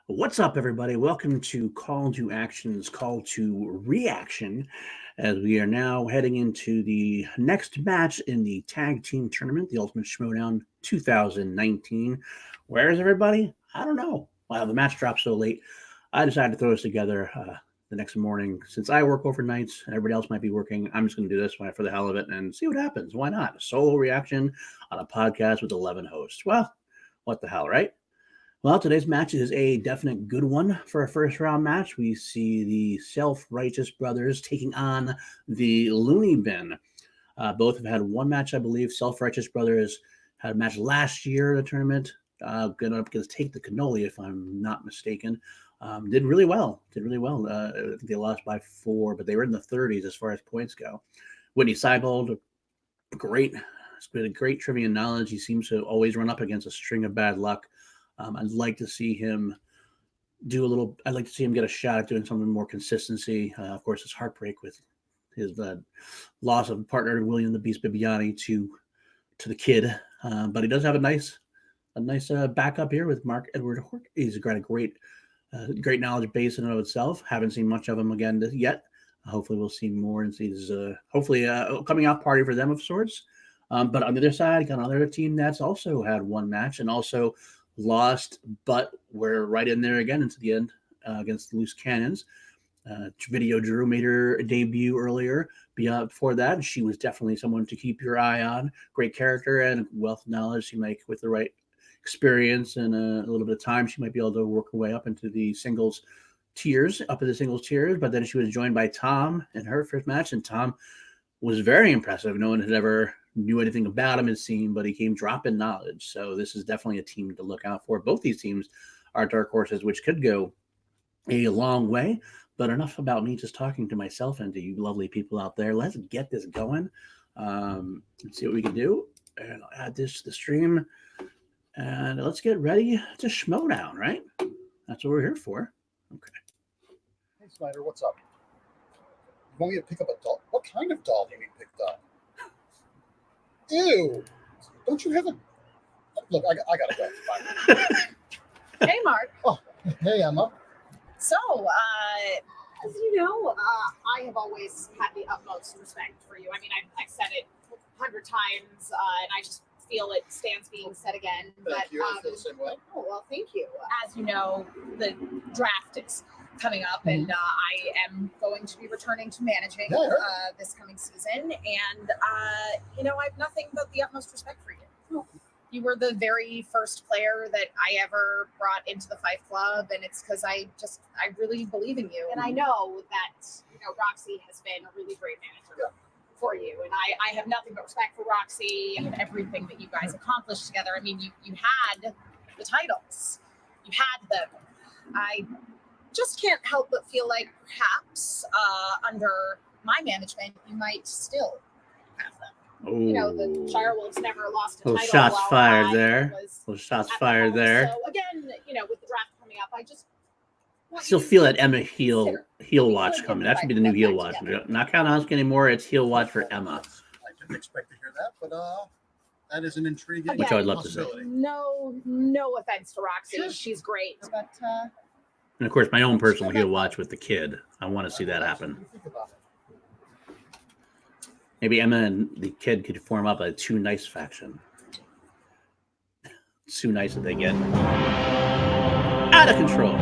What's up, everybody? Welcome to Call to Action's Call to Reaction, as we are now heading into the next match in the tag team tournament, the Ultimate Schmoedown 2019. Where is everybody? I don't know. Wow, the match dropped so late. I decided to throw this together the next morning. Since I work overnights and everybody else might be working, I'm just going to do this for the hell of it and see what happens. Why not? A solo reaction on a podcast with 11 hosts. Well, what the hell, right? Well, today's match is a definite good one for a first round match. We see the Self-Righteous Brothers taking on the Looney Bin. Both have had one match, I believe. Self-Righteous Brothers had a match last year in the tournament. Going up against Take the Cannoli, if I'm not mistaken. Did really well. They lost by 4, but they were in the 30s as far as points go. Whitney Seibold, great. It's been a great trivia knowledge. He seems to always run up against a string of bad luck. I'd like to see him I'd like to see him get a shot at doing something more consistency. Of course, his heartbreak with his loss of partner William the Beast Bibiani to the kid, but he does have a nice backup here with Mark Edward Hork. He's got a great knowledge base in and of itself. Haven't seen much of him again yet. Hopefully, we'll see more and see this. Hopefully, a coming out party for them of sorts. But on the other side, got another team that's also had one match and also lost, but we're right in there again into the end against the Loose Cannons. Video Drew made her debut earlier. Before that, she was definitely someone to keep your eye on. Great character and wealth of knowledge. She might, with the right experience and a little bit of time, she might be able to work her way up into the singles tiers. But then she was joined by Tom in her first match, and Tom was very impressive. No one had ever knew anything about him, it seemed, but he came dropping knowledge. So this is definitely a team to look out for. Both these teams are dark horses, which could go a long way. But enough about me just talking to myself and to you lovely people out there. Let's get this going. Let's see what we can do. And I'll add this to the stream. And let's get ready to Schmoedown, right? That's what we're here for. Okay. Hey, Snyder, what's up? You want me to pick up a doll? What kind of doll do you need picked up? Ew! Don't you have a... Look, I gotta go. Bye. Hey, Mark. Oh, hey, Emma. So, as you know, I have always had the utmost respect for you. I mean, I've said it 100 times, and I just feel it stands being said again. Thank you. I feel the same way. Oh, well, thank you. As you know, the draft is coming up, and I am going to be returning to managing this coming season. And, I have nothing but the utmost respect for you. You were the very first player that I ever brought into the Fife Club, and it's because I really believe in you. And I know that, Roxy has been a really great manager for you. And I have nothing but respect for Roxy and everything that you guys accomplished together. I mean, you had the titles. You had them. I just can't help but feel like perhaps under my management, you might still have them. Oh. The Shire Wolves never lost a title. Shots fired there. Shots fired there. So again, with the draft coming up, I just I still feel that Emma heel watch coming. That should be the new heel watch. Not Count Oscar anymore. It's heel watch for Emma. I didn't expect to hear that, but that is an intriguing which I would love to see. No offense to Roxy. She's great. But and of course, my own personal heel watch with the kid. I want to see that happen. Maybe Emma and the kid could form up a Too Nice faction. Too nice that they get out of control.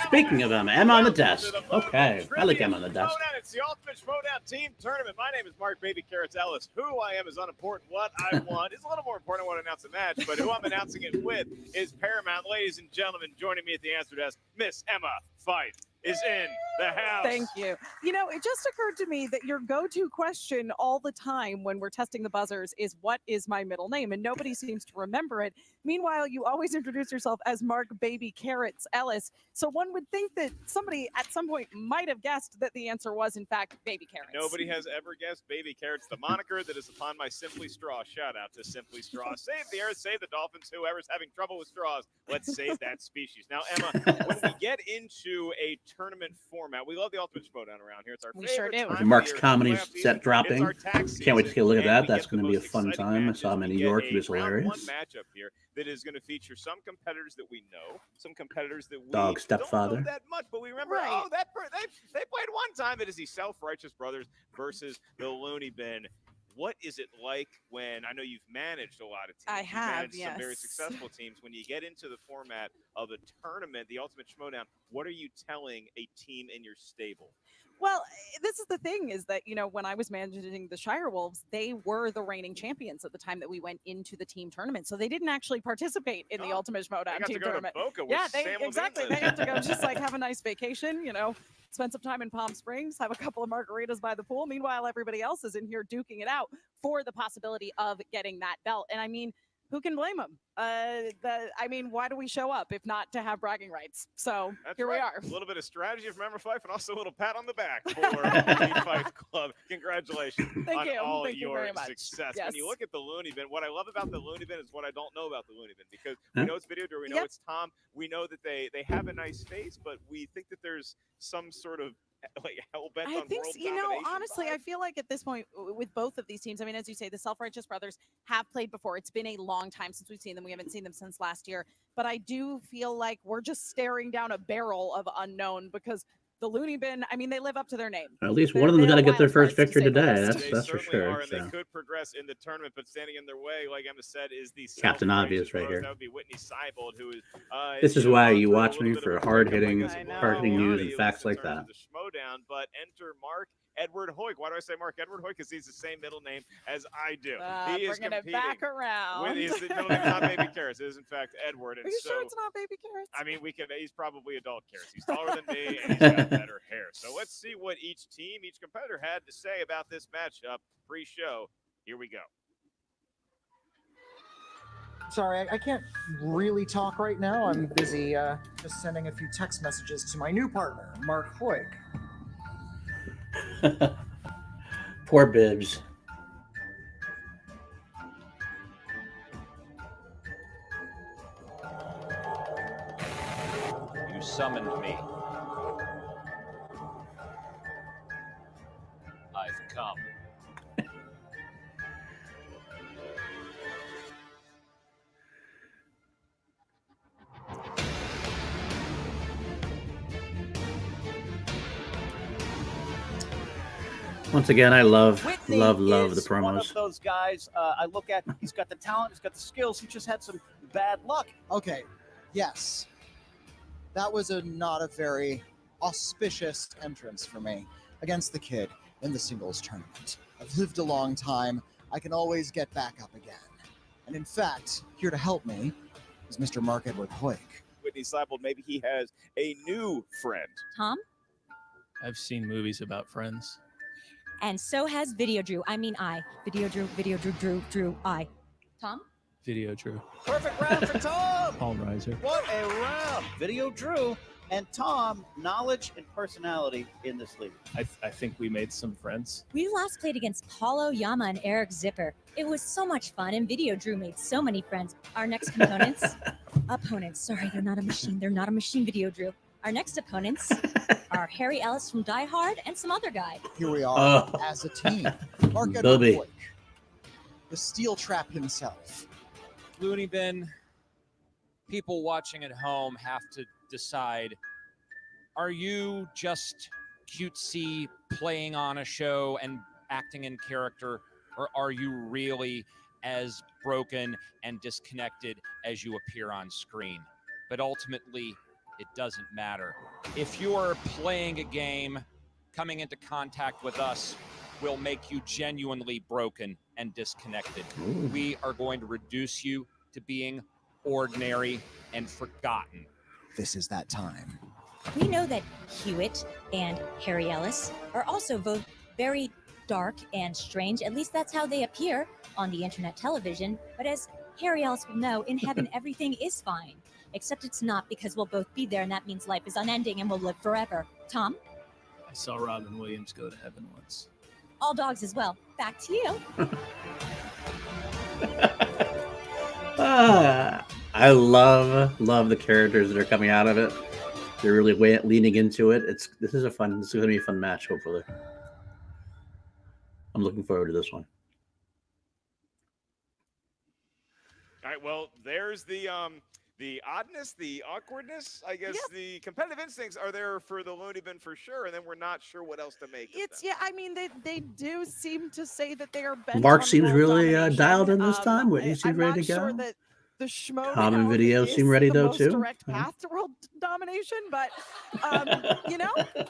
Speaking of Emma on the desk. Okay, I like Emma on the desk. It's the Ultimate Schmoedown Team Tournament. My name is Mark Baby Carrots Ellis. Who I am is unimportant. What I want is a little more important. I want to announce the match, but who I'm announcing it with is paramount. Ladies and gentlemen, joining me at the answer desk, Miss Emma Fife is in the house. Thank you. You know, it just occurred to me that your go-to question all the time when we're testing the buzzers is, what is my middle name? And nobody seems to remember it. Meanwhile, you always introduce yourself as Mark Baby Carrots Ellis. So one would think that somebody at some point might have guessed that the answer was, in fact, Baby Carrots. Nobody has ever guessed Baby Carrots, the moniker that is upon my Simply Straw. Shout out to Simply Straw. Save the earth, save the dolphins, whoever's having trouble with straws. Let's save that species. Now, Emma, when we get into a tournament format, we love the Ultimate Schmoedown around here. It's our We favorite sure do. time of Mark's year. comedy Playoff season. set dropping. It's our tax Can't wait to season, take a look at and that. we That's get the going to be a most fun exciting time. I matches. saw him in We New get York. a He was round hilarious. one matchup here that is going to feature some competitors that we know, some competitors that we Dog don't stepfather. know that much, but we remember, Right. oh, they played one time. It is the Self-Righteous Brothers versus the Looney Bin. What is it like when, I know you've managed a lot of teams. I You've have, managed some very yes. successful teams. When you get into the format of a tournament, the Ultimate Schmoedown, what are you telling a team in your stable? Well, this is the thing, is that, you know, when I was managing the Shire Wolves, they were the reigning champions at the time that we went into the team tournament. So they didn't actually participate in the Ultimate They Schmoedown got to team go tournament. to Boca with Yeah, Sam exactly. Levine. They got to go just like have a nice vacation, you know, spend some time in Palm Springs, have a couple of margaritas by the pool. Meanwhile, everybody else is in here duking it out for the possibility of getting that belt. And I mean, who can blame them? I mean, why do we show up if not to have bragging rights? So That's here right. we are. A little bit of strategy from Emma Fife and also a little pat on the back for the Fife Club. Congratulations Thank on you. all Thank you your very much. success. Yes. When you look at the Looney Bin, what I love about the Looney Bin is what I don't know about the Looney Bin, because we know it's Video Drew, we know Yep. it's Tom, we know that they have a nice face, but we think that there's some sort of like hell-bent I on think, world you know, domination honestly, vibe. I feel like at this point with both of these teams, I mean, as you say, the Self-Righteous Brothers have played before. It's been a long time since we've seen them. We haven't seen them since last year. But I do feel like we're just staring down a barrel of unknown, because the Looney Bin, I mean, they live up to their name. At least They're- one of them's they're got to get their wild first cards, to victory say the today. least. That's They for certainly sure. are, and So. they could progress in the tournament, but standing in their way, like Emma said, is the Captain Self-Righteous Obvious right Brothers. here. That would be Whitney Seibold, who is. This is you know, why gone you through a watch little me bit for of a breakup, I hard-hitting, guess, I of know. hard-hitting news and Bibiani, facts at like least in that. terms of the Schmoedown, but enter Mark Edward Hoyk. Why do I say Mark Edward Hoyk? Because he's the same middle name as I do. He is Bringing it competing back around. with his middle name's not Baby Carrots. It is in fact Edward. Are And you so, sure it's not Baby Carrots? I mean, he's probably adult Carrots. He's taller than me and he's got better hair. So let's see what each team, each competitor had to say about this matchup pre-show. Here we go. Sorry, I can't really talk right now. I'm busy just sending a few text messages to my new partner, Mark Hoyk. Poor Bibbs. You summoned me. I've come. Once again, I love Whitney the is one promos. of those guys. I look at. He's got the talent. He's got the skills. He just had some bad luck. Okay, yes. That was not a very auspicious entrance for me against the kid in the singles tournament. I've lived a long time. I can always get back up again. And in fact, here to help me is Mr. Mark Edward Hoyk. Whitney Seibold, maybe he has a new friend. Tom? I've seen movies about friends. And so has Video Drew. I mean, I. Video Drew, I. Tom? Video Drew. Perfect round for Tom. Paul Reiser. What a round! Video Drew and Tom, knowledge and personality in this league. I think we made some friends. We last played against Paulo Yama and Eric Zipper. It was so much fun, and Video Drew made so many friends. Our next opponents, sorry, they're not a machine. They're not a machine, Video Drew. Our next opponents are Harry Ellis from Die Hard and some other guy. Here we are as a team. Mark Edward Bubby. Hoyk, the steel trap himself. Looney Bin, people watching at home have to decide, are you just cutesy playing on a show and acting in character, or are you really as broken and disconnected as you appear on screen? But ultimately, it doesn't matter. If you're playing a game, coming into contact with us will make you genuinely broken and disconnected. Ooh. We are going to reduce you to being ordinary and forgotten. This is that time. We know that Hewitt and Harry Ellis are also both very dark and strange. At least that's how they appear on the internet television. But as Harry Ellis will know, in heaven everything is fine. Except it's not, because we'll both be there, and that means life is unending and we'll live forever. Tom? I saw Robin Williams go to heaven once. All dogs as well. Back to you. I love the characters that are coming out of it. They're really leaning into it. This is going to be a fun match. Hopefully, I'm looking forward to this one. All right, well, there's the oddness, the awkwardness, I guess. The competitive instincts are there for the Looney Bin for sure, and then we're not sure what else to make of them. Yeah, I mean, they do seem to say that they are bent Mark on seems world really domination. dialed in this time. Whitney seems I'm ready not to go. sure that the Schmoedown Tom and Video is seem ready the though most too. direct path to world domination, but It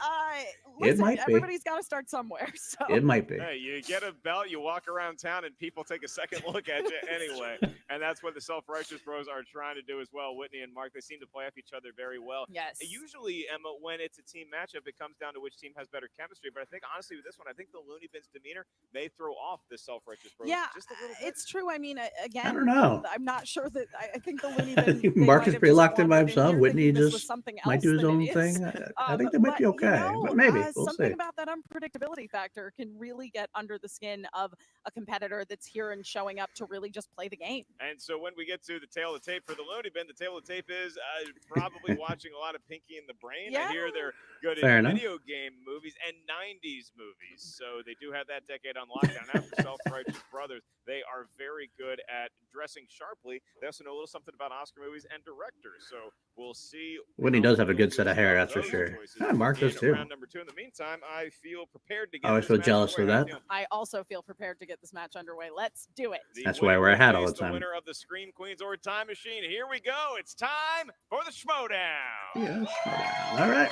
listen, might be. everybody's got to start somewhere. So It might be. Hey, you get a belt, you walk around town, and people take a second look at you anyway. And that's what the Self-Righteous Bros are trying to do as well. Whitney and Mark, they seem to play off each other very well. Yes. Usually, Emma, when it's a team matchup, it comes down to which team has better chemistry. But I think, honestly, with this one, I think the Looney Bin's demeanor may throw off the Self-Righteous Bros just a little bit. it's true. I mean, again, I don't know. I'm not sure that I think the Looney Bin. Mark is pretty locked in by himself. Whitney just just might do his own thing. I think they might be okay, but maybe we'll something see. about that unpredictability factor can really get under the skin of a competitor that's here and showing up to really just play the game. And so when we get to the tail of the tape for the Looney Bin, the tail of the tape is probably watching a lot of Pinky and the Brain. I hear they're good Fair in enough. video game movies and 90s movies. So they do have that decade on lockdown. After Self-Righteous Brothers, they are very good at dressing sharply. They also know a little something about Oscar movies and directors. So we'll see. Whitney does have a good set of hair, that's for sure. Mark does too. Round number 2. In the meantime, I feel prepared to get I always this feel match jealous of underway. that. I also feel prepared to get this match underway. Let's do it. The That's why I winner wear a hat will all face the time. The winner of the Scream Queens or Time Machine. Here we go. It's time for the Schmoedown. Yes. All right.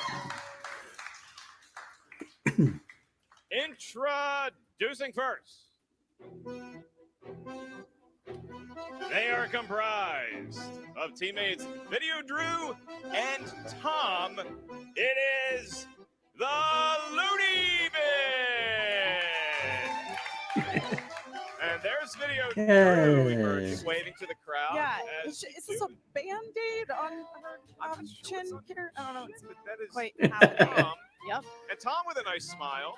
Introducing first. They are comprised of teammates Video Drew and Tom. It is the Looney Bin. And there's Video Drew emerging, waving to the crowd. Yeah, is this a Band-Aid on her chin here? I don't know. It's That is quite happening. Tom. Yep. And Tom with a nice smile.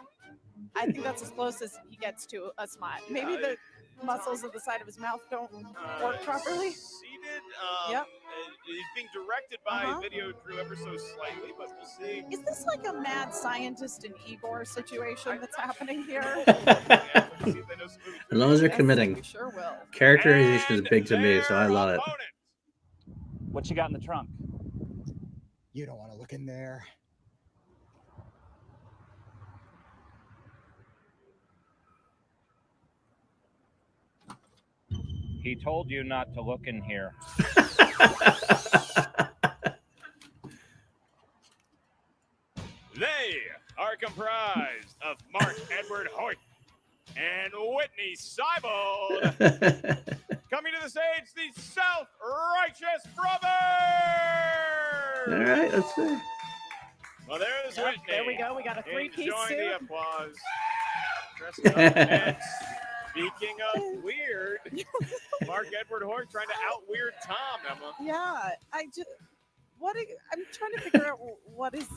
I think that's as close as he gets to a smile. Maybe the muscles of the side of his mouth don't work properly. Seated. Yep. He's being directed by Video Drew ever so slightly, but we'll see. Is this like a mad scientist and Igor situation that's happening here? As long as they're committing. We sure will. Characterization is big to me, so I love it. What you got in the trunk? You don't want to look in there. He told you not to look in here. They are comprised of Mark Edward Hoyt and Whitney Seibold. Coming to the stage, the Self-Righteous Brothers. All right, let's see. Well, there's Yep, Whitney. there we go. We got a three-piece Enjoying suit. the applause. Dressed up. And speaking of weird, Mark Edward Hoyt trying to out-weird Tom, Emma. Yeah, I'm trying to figure out what he's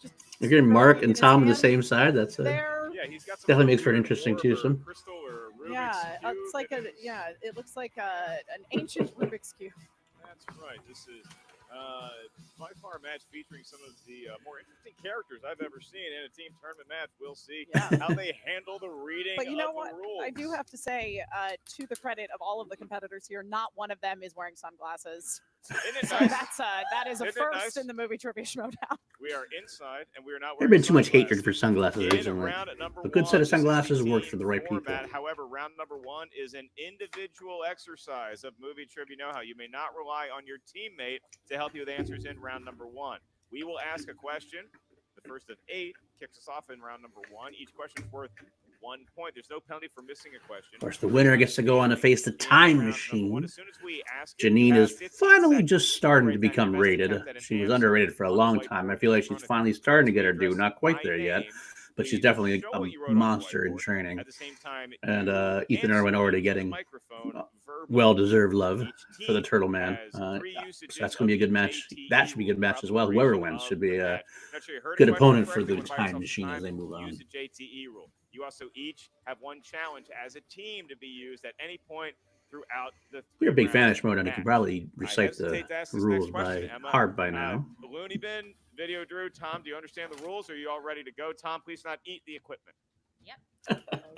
just. You're getting Mark and in his Tom on the hand. same side. That's There. Yeah, he's got some definitely makes for an weird interesting orb or twosome. crystal or Rubik's Yeah, cube it's like that a is- it looks like an ancient Rubik's cube. That's right. This is by far a match featuring some of the more interesting characters I've ever seen in a team tournament match. We'll see how they handle the reading But you know of what? the rules. I do have to say, to the credit of all of the competitors here, not one of them is wearing sunglasses. Isn't it So nice? that is a Isn't it first nice? in the movie Trivia Schmoedown. We are inside, and we are not There's wearing been too much hatred sunglasses. for sunglasses In recently. round number A good set of one, this is sunglasses the works team for the right people. format. However, round number 1 is an individual exercise of movie trivia know-how. You may not rely on your teammate to help you with answers in round number 1. We will ask a question. The first of 8 kicks us off in round number 1. Each question is worth 1 point. There's no penalty for missing a question. Of course, the winner gets to go on to face the time machine. As soon as we ask it, Janine you have is 15 finally seconds just to starting write to down your become best rated. attempt at an She was answer underrated for a on the long whiteboard time. I in feel like front she's of finally you. starting to Once get we her due. address Not quite my there yet, name, but she's please definitely show a what you wrote on the monster in whiteboard. training. At the same time, And you Ethan answer Irwin already into the getting microphone verbally. well-deserved love Each for the team Turtle Man. has So 3 usages that's going to be a of good the match. JTE That should be a good rule. match For as well. Whoever operation wins of should be the a match. Not sure you heard good a question opponent for correctly. the Want to buy time yourself some machine as time? they move on. Use the JTE rule. You also each have one challenge as a team to be used at any point throughout the You're a big fan of three-round Schmoedown. You match. can probably I recite the hesitate to ask this rules next question, by Emma. heart by now. Looney Bin, Video Drew, Tom, do you understand the rules? Are you all ready to go? Tom, please not eat the equipment.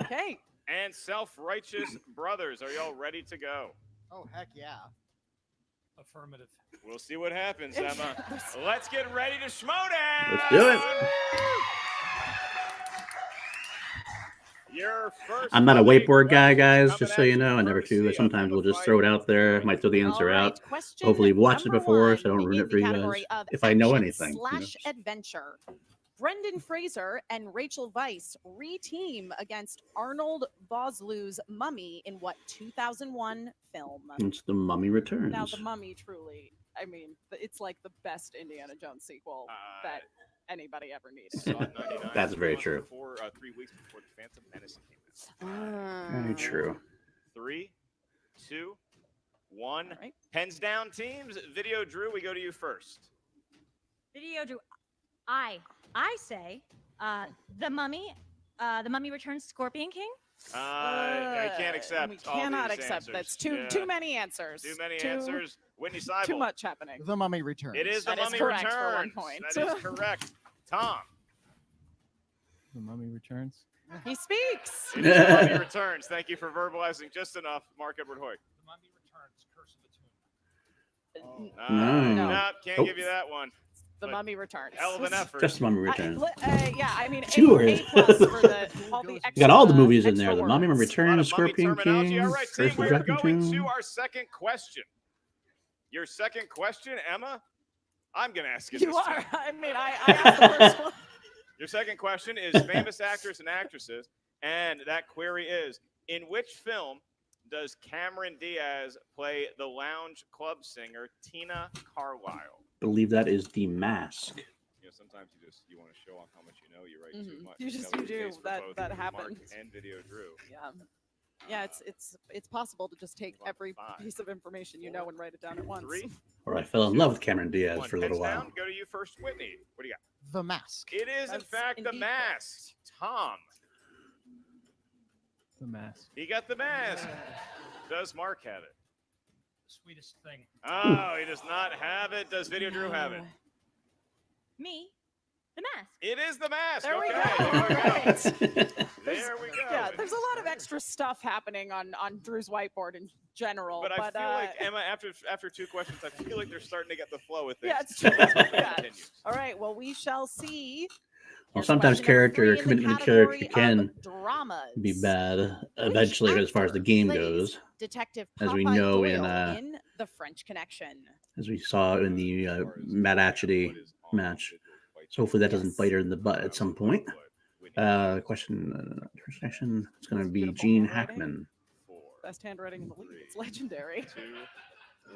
Okay. And Self-Righteous Brothers, are you all ready to go? Oh, heck yeah. Affirmative. We'll see what happens, Emma. Let's get ready to Schmoedown! Let's do it. Your first I'm not a fight whiteboard guy, questions guys, coming just so at you know. I never courtesy do. of Sometimes Emma we'll just Fight. throw it out there. I might throw the answer All right, out. question Hopefully you've watched it number before, so I don't one ruin in it for the you category guys. of If I know action anything. slash adventure. Brendan Fraser and Rachel Weisz re-team against Arnold Vosloo's Mummy in what 2001 film? It's The Mummy Returns. Now, The Mummy truly, I mean, it's like the best Indiana Jones sequel that anybody ever needed. Saw it in 99, That's very 3 true. months Before, 3 weeks before the Phantom Menace came out. Very true. 3, 2, 1. Right. Pens down, teams. Video Drew, we go to you first. Video Drew, I say, the Mummy Returns, Scorpion King. I can't accept. We all cannot these accept. answers. That's too many answers. Too many answers. Whitney Seibel. Too much happening. The Mummy Returns. It is The That is Mummy correct Returns. for 1 point. That is correct. Tom. The Mummy Returns. He speaks. It is The Mummy Returns. Thank you for verbalizing just enough, Mark Edward Hoyt. The Mummy Returns, Curse of the Tomb. No. No, can't Oh. give you that one. The But Mummy Returns. Hell of an effort. Just The Mummy Returns. Yeah, I mean, Two A++ are- for all the extra, You got all the movies in there. extra The Mummy words. A lot Returns, of mummy Scorpion terminology. King, All right, Curse team, of we're Dragon going Tomb. to our second question. Your second question, Emma, I'm going to ask you You this are. time. I mean, I asked the first one. Your second question is famous actors and actresses, and that query is, in which film does Cameron Diaz play the lounge club singer Tina Carlisle? Believe that is The Mask. You know, sometimes you want to show off how much you know. You write too Mhm. much. You just- That was you the do. case for That- both that Mark happens. and Video Drew. Yeah, it's possible to just take About every 5, piece of information you know and write it down at once. 3, Or I fell in love with Cameron Diaz 1. for a little Pens while. down. Go to you first, Whitney. What do you got? The Mask. It is, in That's fact, The indeed Mask. Tom. The Mask. He got The Mask. Does Mark have it? Sweetest thing. Oh, he does not have it. Does Video Drew have it? Me, The Mask. It is The Mask. There we Okay, go. there we go. Right. There we go. Yeah, there's a lot of extra stuff happening on Drew's whiteboard in general. But I feel like, Emma, after 2 questions, I feel like they're starting to get the flow with things. Yeah, it's true. Let's hope it Yeah. continues. All right, well, we shall see. Well, Here's sometimes question number character 3 in the commitment to character category can of dramas. be bad eventually as far as the game plays goes, Detective as we Popeye know Doyle in, The French Connection. as we saw in the Matt Atchity match. So hopefully that doesn't bite her in the butt at some point. Question, first section, it's going to be Beautiful Gene handwriting. Hackman. Best handwriting in the league. It's legendary. 2,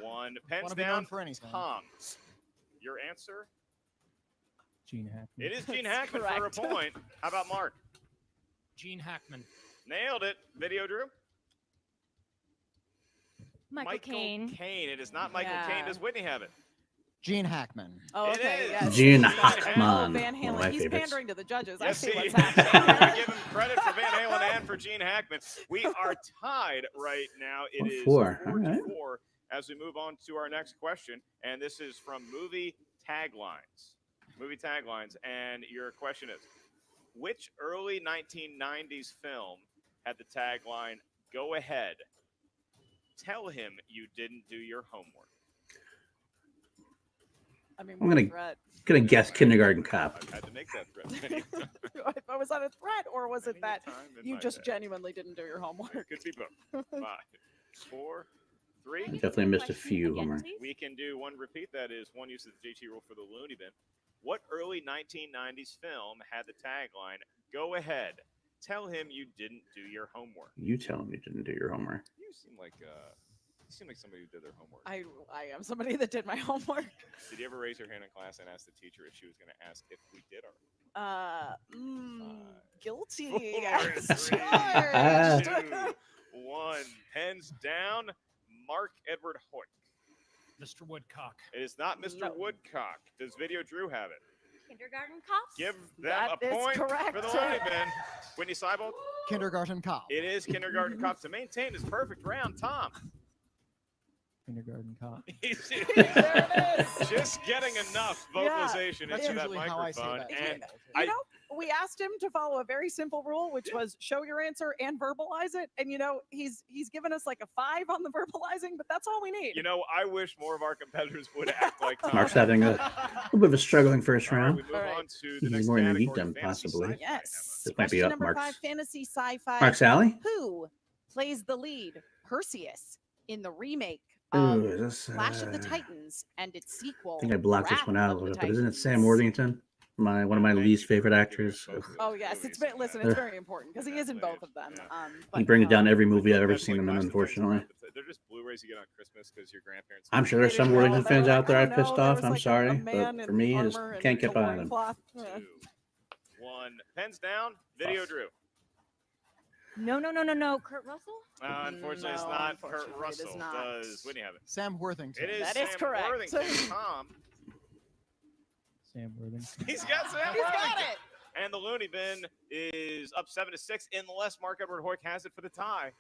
1. Pens Wanna be known down. for anything. Tom. Your answer? Gene Hackman. It is Gene That's Hackman for a correct. point. How about Mark? Gene Hackman. Nailed it. Video Drew? Michael Caine. Caine. It is not Michael Yeah. Caine. Does Whitney have it? Gene Hackman. Oh, It okay. is. Yes. Gene Oh, Hackman, Van one of Halen. my He's favorites. pandering to the judges. I Yes, see he what's is. happening. Give him credit for Van Halen and for Gene Hackman. We are tied right now. It is 4-4. 4 All right. to 4 as we move on to our next question. And this is from movie taglines. Movie taglines. And your question is, which early 1990s film had the tagline, "Go ahead, tell him you didn't do your homework"? I mean, I'm what a gonna- threat. Gonna guess Kindergarten Cop. I've had to make that threat many times. Was that a threat, or was it Many a that time in you my just day. genuinely didn't do your homework? Could be both. 5, 4, 3. Definitely missed a Question few, again, Homer. please. We can do one repeat. That is one use of the JT rule for the Looney Bin. What early 1990s film had the tagline, "Go ahead, Tell him you didn't do your homework. You tell him you didn't do your homework. You seem like somebody who did their homework. I am somebody that did my homework. Did you ever raise your hand in class and ask the teacher if she was going to ask if we did our Guilty. 4, 3, 2, 1. Pens down. Mark Edward Hoyt. Mr. Woodcock. It is not Mr. Woodcock. Does Video Drew have it? Kindergarten cops. Give them That a is point correct. for the Looney Bin. Whitney Seibold? Kindergarten cop. It is Kindergarten Cop to maintain his perfect round. Tom. Kindergarten cop. There it is. Just getting enough vocalization That's into that usually how I say microphone. that. And You know, we asked him to follow a very simple rule, which was show your answer and verbalize it. And you know, he's given us like a 5 on the verbalizing, but that's all we need. you know, I wish more of our competitors would act like Tom. Mark's having a little bit of a struggling first All right, round. we move All right. on to He's the next more into category, geekdom, fantasy possibly. sci-fi, Yes. This might be Question up, number Mark's. 5, fantasy sci-fi. Mark Sally? Who plays the lead, Perseus, in the remake Ooh, of is this, Clash of the Titans and its sequel? I think I blocked this Wrath one out a of the little bit, but isn't it Sam Titans? Worthington? One of my Thank least you favorite for actors. giving us both of Oh those yes, movies it's in listen, that. it's very important because he is in both of them. Yeah. He brings it down every Like, movie I've ever that's seen like him in, Clash of the Titans, unfortunately. they're just Blu-rays you get on Christmas because your grandparents. I'm sure there's some Well, Worthington they fans were out there like, I've oh, pissed no, there off. was I'm like a sorry, man but for in me, I just armor and can't get a behind him. loincloth. 2, Yeah. 1. Pens down. Video Drew. No. Kurt Russell? Unfortunately, it's No, not unfortunately, Kurt it is Russell. not. Does Whitney have it? Sam Worthington. It is That Sam is correct. Worthington. Tom. Sam Worthington. He's got Sam He's Worthington. got it. And the Looney Bin is up 7-6 unless Mark Edward Hoyt has it for the tie.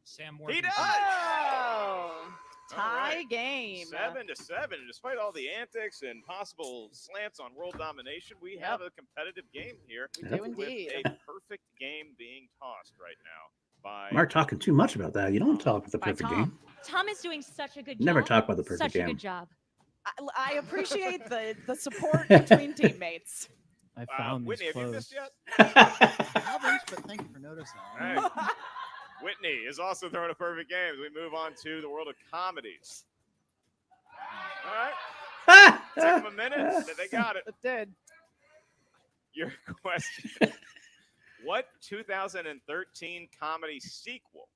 Sam He Worthington. does. Oh, All tie right. game. 7-7. Despite all the antics and possible slants on world domination, we have a competitive game here. We do with indeed. a perfect game being tossed right now by Mark talking too much about that. You don't talk about the By perfect game. Tom is doing such a good job. Never talk about the perfect Such game. a good job. I appreciate the support between teammates. I found Whitney, these have you clothes. missed yet? I haven't, but thank you for noticing. All right. Whitney is also throwing a perfect game as we move on to the world of comedies. All right. Took them a minute, but they got it. It did. Your question. What 2013 comedy sequel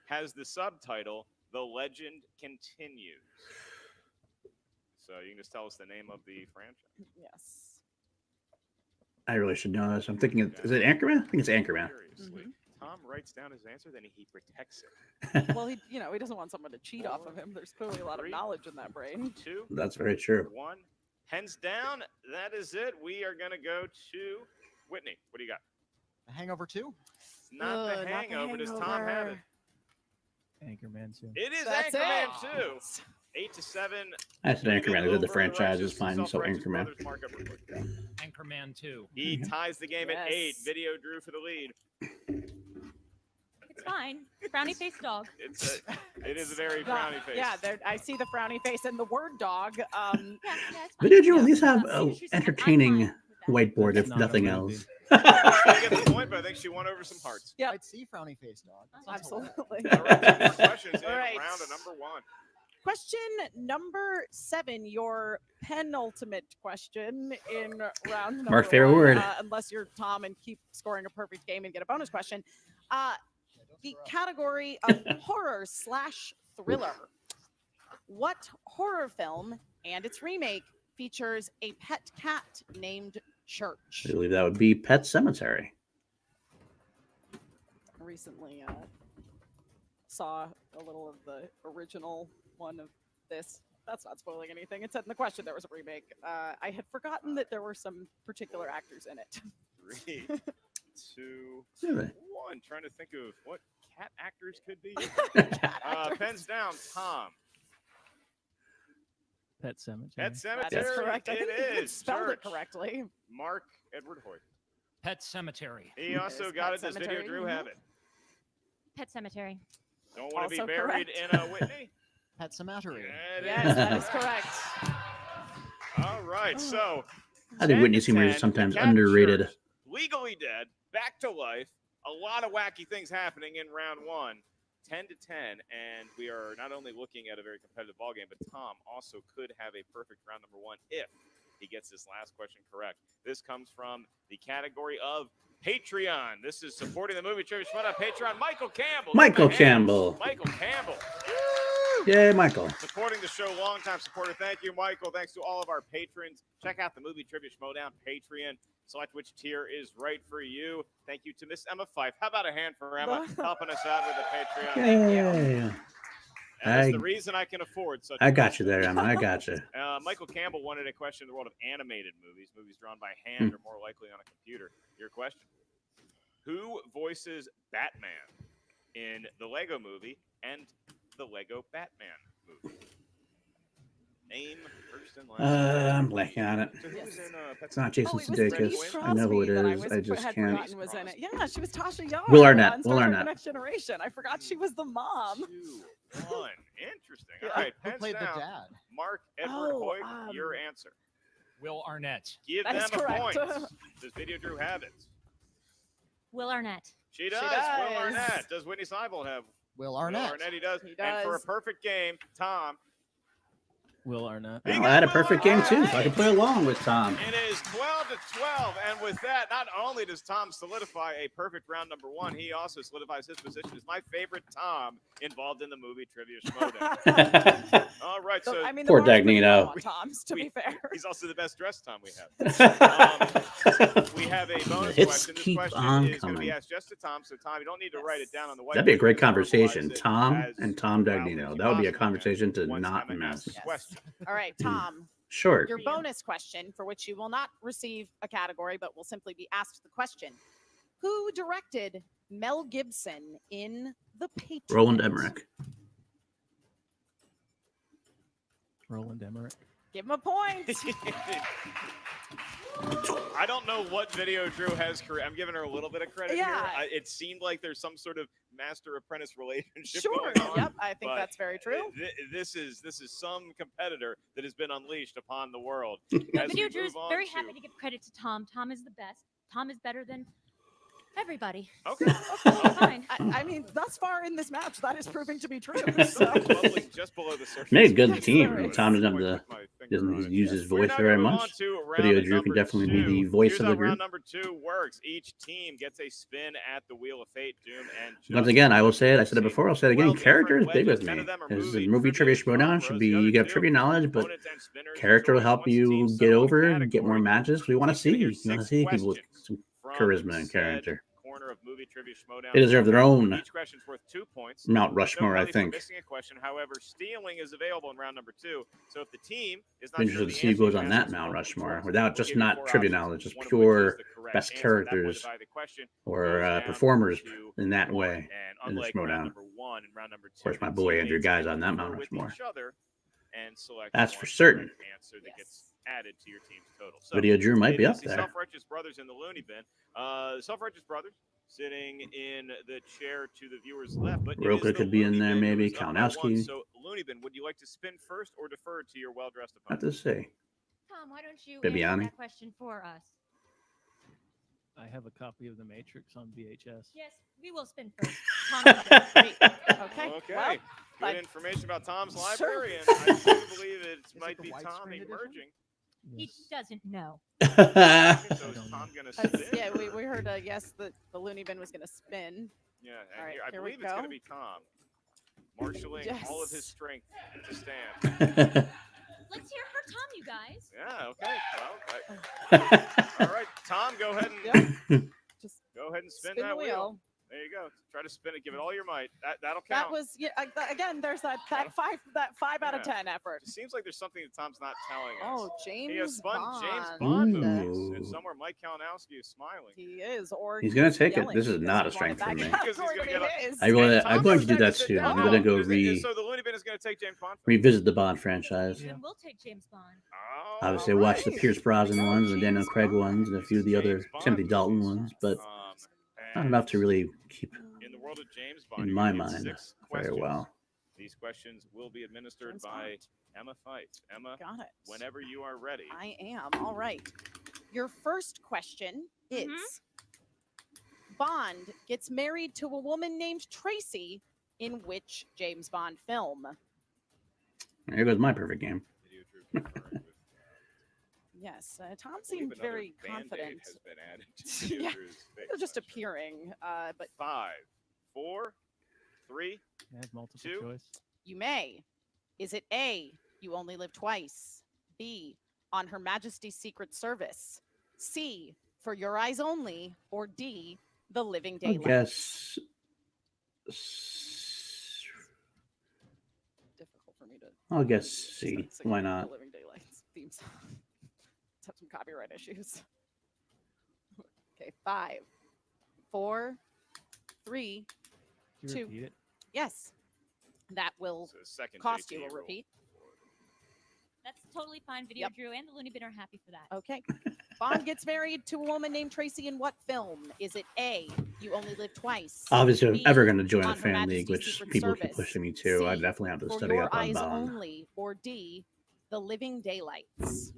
has the subtitle The Legend Continues? So you can just tell us the name of the franchise. Yes. I really should know this. I'm thinking, is it Anchorman? I think it's Anchorman. Seriously. Tom writes down his answer, then he protects it. Well, he doesn't want someone to cheat off of him. There's clearly a lot of 3, knowledge in that brain. 2, That's very true. 1. Hands down. That is it. We are going to go to Whitney. What do you got? A Hangover 2? It's not the Hangover. Does Tom have it? Anchorman too. It is That's Anchorman it. 2. 8-7. I said Anchorman. I did the franchise is fine, so Self-righteous Anchorman. brothers, Mark Edward Hoyt. Anchorman 2. He ties the game at 8. Yes. Video Drew for the lead. It's fine. Frowny face dog. It is a very The- frowny face. Yeah, I see the frowny face and the word dog. Yeah, it's fine. But did you at least have Yeah. an She's like, I'm entertaining fine with that. whiteboard, That's if not a nothing movie. else? I get the point, but I think she won over some hearts. Yep. I'd see Frowny Face Dog. That sounds Absolutely. All right, 2 more questions in All right. round of number 1. Question number 7, your penultimate question in round number Mark, favorite 1, word. unless you're Tom and keep scoring a perfect game and get a bonus question. The category of horror/thriller. What horror film and its remake features a pet cat named Church? I believe that would be Pet Cemetery. Recently saw a little of the original one of this. That's not spoiling anything. It said in the question there was a remake. I had forgotten that there were some particular actors in it. 3, 2, Really? 1. Trying to think of what cat actors could be. Pens down, Tom. Pet Cemetery. Pet Cemetery. That is correct. I It think you is. spelled it Church. correctly. Mark Edward Hoyt. Pet Cemetery. He also is got Pet it. Does Video Cemetery. Drew have it? Pet cemetery. Don't want to be Also buried correct. in a Whitney. Pet Cemetery. Yes, that is correct. All right, so I think 10 Whitney's to humor 10, is sometimes the Cat underrated. Church, Legally dead, back to life. A lot of wacky things happening in round 1. 10 to 10, and we are not only looking at a very competitive ball game, but Tom also could have a perfect round number 1 if he gets this last question correct. This comes from the category of Patreon. This is supporting the movie trivia Schmoedown Patreon. Michael Campbell. Michael Give him a hand. Campbell. Michael Campbell. Yay, Michael. Supporting the show, longtime supporter. Thank you, Michael. Thanks to all of our patrons. Check out the movie trivia Schmoedown Patreon. Select which tier is right for you. Thank you to Miss Emma Fife. How about a hand for Emma helping us out with the Patreon? Yay. That's the reason I can afford such. I got you there, Emma. I got you. Michael Campbell wanted a question in the world of animated movies. Movies drawn by hand are more likely on a computer. Your question. Who voices Batman in the Lego movie and the Lego Batman movie? Name, first and last. I'm blanking on it. So who's in, It's not Jason it was Sudeikis. Denise I know who it Crosby is. that I just had can't. forgotten was in it. Yeah, she was Tasha Yar. Will Arnett. on Will Star Trek: Arnett. Next Generation. I forgot she was the mom. 2-1. Interesting. Yeah. All right, Who pens played the down. dad? Mark Edward Oh, Hoyt, your answer. Will Arnett. Give That them is a correct. point. Does Video Drew have it? Will Arnett. She does. Will does. Arnett. Does Whitney Seibold have Will Will Arnett. Arnett? He does. He And for a does. perfect game, Tom. Will Arnett. Well, I had a perfect game too, so I can play along with Tom. It is 12-12, and with that, not only does Tom solidify a perfect round number one, he also solidifies his position as my favorite Tom involved in the movie Trivia Schmoedown. All right, so I mean, Poor the bar's pretty Dagnino. low on Tom's, to be fair. he's also the best dressed Tom we have. We have a bonus Hits question. This keep question on is going to be coming. asked just to Tom, so Tom, you don't need to write it down on the whiteboard. That'd be a great You can conversation. verbalize it Tom as and Tom loudly Dagnino. as That would be a possible conversation to once not Emma asks miss. the question. All right, Tom. Short. Your bonus question, for which you will not receive a category, but will simply be asked the question: who directed Mel Gibson in The Patriot? Roland Emmerich. Roland Emmerich. Give him a point. I don't know what Video Drew has. I'm giving her a little bit of credit Yeah. here. It seemed like there's some sort of master-apprentice relationship Sure. going on. Yep, I think but that's very true. This is some competitor that has been unleashed upon the world. No, As we Video Drew is move on very to- happy to give credit to Tom. Tom is the best. Tom is better than everybody. Okay. Fine. I mean, thus far in this match, that is proving to be true. So. Bubbling just below the surface. Made a good Yes, team. there is. Tom doesn't have Point to with my finger on doesn't it. use his We're voice now very gonna move on much. to round Video Drew can number definitely be the two. voice Here's of how the group. round number two works. Each team gets a spin at the Wheel of Fate, Doom, and Once Just again, I will say it. I One said it team. before. I'll say it again. 12 Character is different big with legends. 10 me. of them are Because movie movie trivia Schmoedown genres. should The be other you get two, trivia knowledge, but opponents and spinners character will enjoy help once the team you settle get on over and get more category. matches. We want to Each gonna see. hear You want to 6 see people with questions some from charisma and said character. corner of movie trivia Schmoedown. They deserve their own Each question's worth 2 points. Mount No Rushmore, I penalty for think. missing a question. However, stealing is available in round number 2. So if the team is not I'm sure interested the to see who answer, you goes can on ask that us Mount multiple Rushmore choice. without We'll just give you not 4 trivia options, knowledge, just one of which is pure the correct best answer. That would characters divide the question. or Goes down performers to in that 1. way And in the unlike round Schmoedown. number 1 and round number 2, Of course, my the boy Andrew teammates Guy's can on that confer Mount with Rushmore. each other and select That's one for certain. correct answer that gets added to your team's total. So Video Drew might it be is up the there. Self-Righteous Brothers in the Looney Bin. The Self-Righteous Brothers sitting in the chair to the viewer's left. But it is Roka the could be in Looney there, Bin who maybe. is up by 1. Kalinowski. So, Looney Bin, would you like to spin first or defer to your well-dressed Not opponent? to say. Tom, why don't you Bibiani? answer that question for us? I have a copy of The Matrix on VHS. Yes, we will spin first. Tom, you go. Great. Okay. Okay. Well, Good I- information about Tom's Sure. library, and I do believe it it might the be Tom widescreen edition? emerging. He Yes. doesn't know. So is don't Tom going to Uh, spin? yeah, we heard yes, the Looney Bin was going to spin. Yeah, and All right, I here we believe it's going to go. be Tom, marshaling all of his Yes. strength to stand. Let's hear it for Tom, you guys. Yeah, okay. Well, all right, Tom, go ahead and Yep. Just go ahead and spin spin the that wheel. wheel. There you go. Try to spin it. Give it all your might. That'll count. That was again. There's that five out of Yeah. 10 effort. It seems like there's something that Tom's not telling us. Oh, James He has spun Bond. James Bond Ooh. movies, and somewhere Mike Kalinowski is smiling. He is, or He's gonna take it. yelling This is because not he a strength wanted for that me. Because he's category, gonna but get it is. I'm going And to, I'm Tom going goes to do back that and said, soon. I'm no, going to go So the Looney Bin is going to take James Bond. revisit the Bond franchise. Yeah. And we'll take James Bond. Oh, Obviously, I all watched the right. Pierce Brosnan There we go, ones, the Daniel James Craig Bond. ones, and a few of the other James Bond Timothy Dalton movies. ones, but not And enough to really keep in the world of James Bond, in you're my gonna get mind 6 very questions. well. These questions will be administered James by Bond. Emma Fife. Emma, Got it. whenever you are ready. I am. All right. Your first question is Bond gets married to a woman named Tracy in which James Bond film? Here goes my perfect game. Video Drew conferring with Yes, Tom believe seemed another very Band-Aid confident. has been added to Video Yeah, Drew's face. They're just Not sure. appearing. But 5, 4, 3, I have multiple 2. choice. you may. Is it A, You Only Live Twice? B, On Her Majesty's Secret Service? C, For Your Eyes Only? Or D, The Living I Daylights? guess. Difficult for me to. I'll guess C. start singing Why not? The Living Daylights theme song. Let's have some copyright issues. Okay, 5, 4, 3, Can you 2. repeat it? Yes, that will So second cost JT you a roll. repeat. That's totally fine. Video Yep. Drew and the Looney Bin are happy for that. Okay. Bond gets married to a woman named Tracy in what film? Is it A, You Only Live Twice? Obviously, if I'm B, ever going to join On a Her fan league, Majesty's which Secret people keep Service? pushing me to, I C, definitely have to For study Your up on Eyes Bond. Only? Or D, The Living Daylights?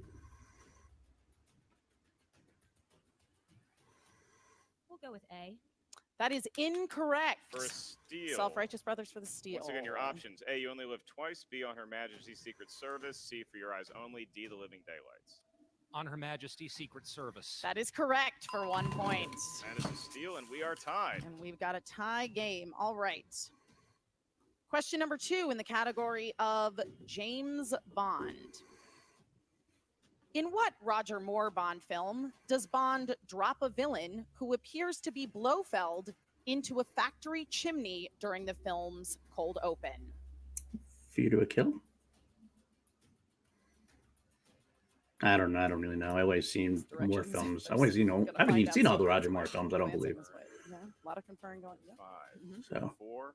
We'll go with A. That is incorrect. For a steal. Self-Righteous Brothers for the steal. Once again, your options. A, You Only Live Twice. B, On Her Majesty's Secret Service. C, For Your Eyes Only. D, The Living Daylights. On Her Majesty's Secret Service. That is correct for 1 point. That is a steal, and we are tied. And we've got a tie game. All right. Question number 2 in the category of James Bond. In what Roger Moore Bond film does Bond drop a villain who appears to be Blofeld into a factory chimney during the film's cold open? View to a Kill? I don't know. I don't really know. I always seen more Directions. films. I always, I haven't even seen all the Roger Moore films, I don't believe. Yeah, a lot of conferring going. Yeah. 5, So. 4.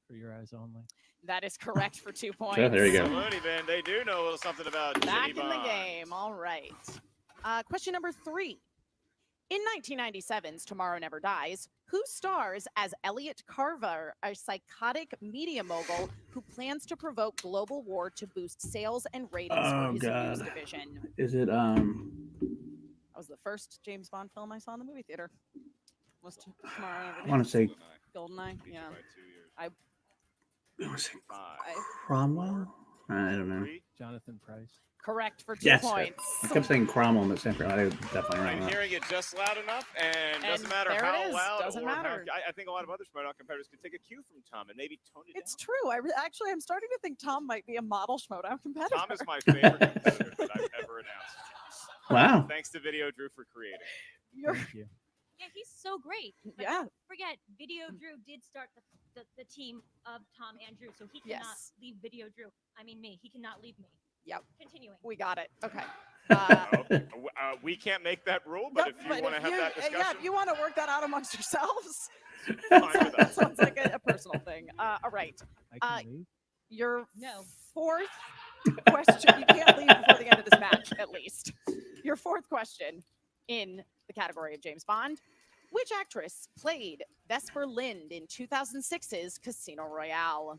For Your Eyes Only. That is correct for 2 points. Yeah, there you go. So Looney Bin, they do know a little something about Back Jimmy in the Bond. game. All right. Question number 3. In 1997's Tomorrow Never Dies, who stars as Elliot Carver, a psychotic media mogul who plans to provoke global war to boost sales and ratings Oh, for his news God. division? Is it, That was the first James Bond film I saw in the movie theater. Was Tomorrow Never I Dies. want to say, Goldeneye. Beat you Yeah. by 2 years. I- I want to say 5, Cromwell? I don't know. 3. Jonathan Price. Correct for 2 Yes. points. I kept saying Cromwell in the same I definitely I'm wrong. hearing it just loud enough, and doesn't And matter there it how is. loud Doesn't or matter. how. I think a lot of other Schmoedown competitors could take a cue from Tom and maybe tone it It's down. true. Actually, I'm starting to think Tom might be a model Schmoedown competitor. Tom is my favorite competitor that I've ever announced. Wow. Thanks to Video Drew for creating. You're- Thank you. Yeah, he's so great. But Yeah. don't forget, Video Drew did start the team of Tom and Drew, so he cannot Yes. leave Video Drew. I mean me. He cannot leave me. Yep. Continuing. We got it. Okay. We can't make that rule, but if you want to have that discussion, yeah, if you want to work that out amongst yourselves, fine with that us. sounds like a personal thing. All right. I can leave. Your No. 4th question. You can't leave before the end of this match, at least. Your 4th question in the category of James Bond. Which actress played Vesper Lind in 2006's Casino Royale?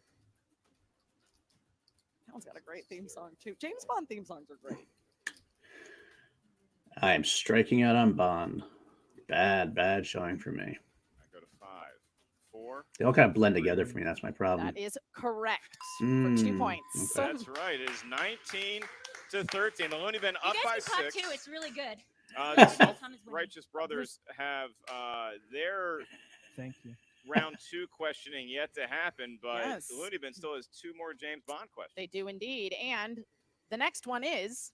That one's got a great theme song, too. James Bond theme songs are great. I am striking out on Bond. Bad showing for me. I go to 5, 4. They all kind of blend together for me. That's my problem. That is correct for 2 points. okay. That's right. It is 19 to 13. The Looney Bin You up by guys can clap 6. too. It's really good. The Tom is winning. Self-Righteous Brothers have their Thank you. round 2 questioning yet to happen, but Yes. the Looney Bin still has 2 more James Bond questions. They do indeed. And the next one is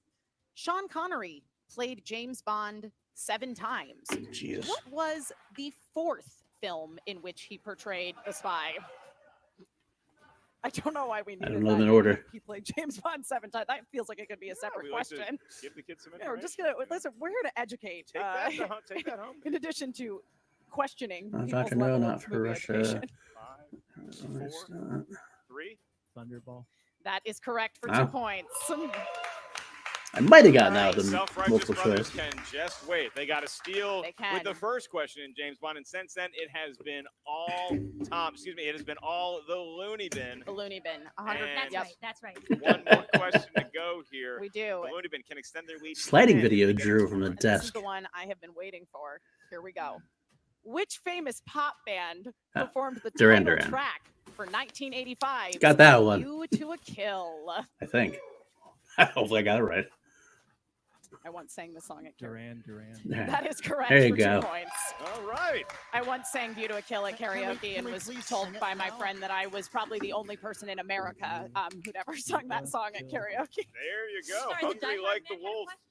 Sean Connery played James Bond 7 times. Jesus. What was the 4th film in which he portrayed the spy? I don't know why we needed I don't know them that. in order. He played James Bond 7 times. That feels like it could be a separate we like to question. give the kids some Yeah, we're information. just gonna listen. We're here to educate. Take that home. Take that home. In addition to questioning Not people's Dr. No, level not of for movie Russia. education. 5, It's 4, not. 3. Thunderball. That is correct for Wow. 2 points. I might have gotten All out right. of the Self-Righteous multiple Brothers choice. can just wait. They got to steal They can. with the first question in James Bond, and since then it has been all Tom. Excuse me, it has been all the Looney Bin. The Looney Bin. 100. And- That's Yep. right. That's right. One more question to go here. We do. The Looney Bin can extend their lead. to Sliding 10 video to get drew us from the one. And this is desk. the one I have been waiting for. Here we go. Which famous pop band Ah, performed the Duran title Duran. track for 1985? Got that one. You to a Kill. I think. Hopefully I got it right. I once sang the song at Duran. That is correct. There you for go. 2 points. All right. I once sang "View to a Kill" at Can we karaoke and was please told sing it by my now? friend that I was probably the only person in America who'd ever sung that song at karaoke. There you go. Sorry, the Hungry Die like Hard the Man had wolf questions?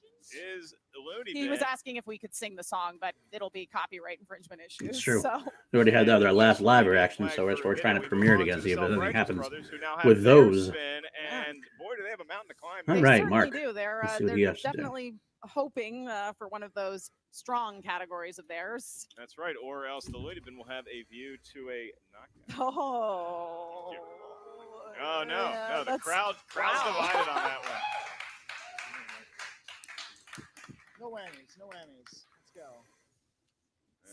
is Looney He was Bin. asking if we could sing the song, but it'll be copyright infringement issues. It's true. So We already had that with our last live reaction, Flag so we're for trying to hitting. We premiere it move again, on see if the anything Self-Righteous happens Brothers, who now have with their those. spin, and boy, do they have a mountain to climb. All they right, certainly Mark. do. They're Let's see what he they're has to do. definitely hoping for one of those strong categories of theirs. That's right, or else the Looney Bin will have a view to a knockout. Oh. Oh no, Yeah, no, the that's- crowd's wow. divided on that one. No whammies. No whammies. Let's go.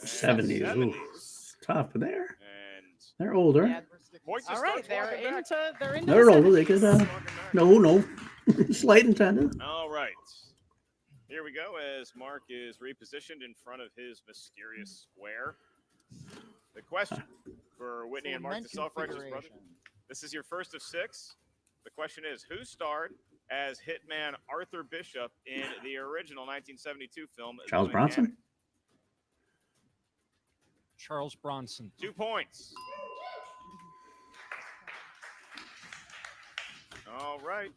And 70s. Ooh, 70s. tough, but And they're older. Yeah. Moist All right, they're into They're the older. They could. 70s. No. Slight intended. All right. Here we go as Mark is repositioned in front of his mysterious square. The question for Whitney and Mark, the Self-Righteous Brothers. This is your first of 6. The question is, who starred as hitman Arthur Bishop in the original 1972 film? Charles The Bronson? Mechanic? Charles Bronson. 2 points. All right.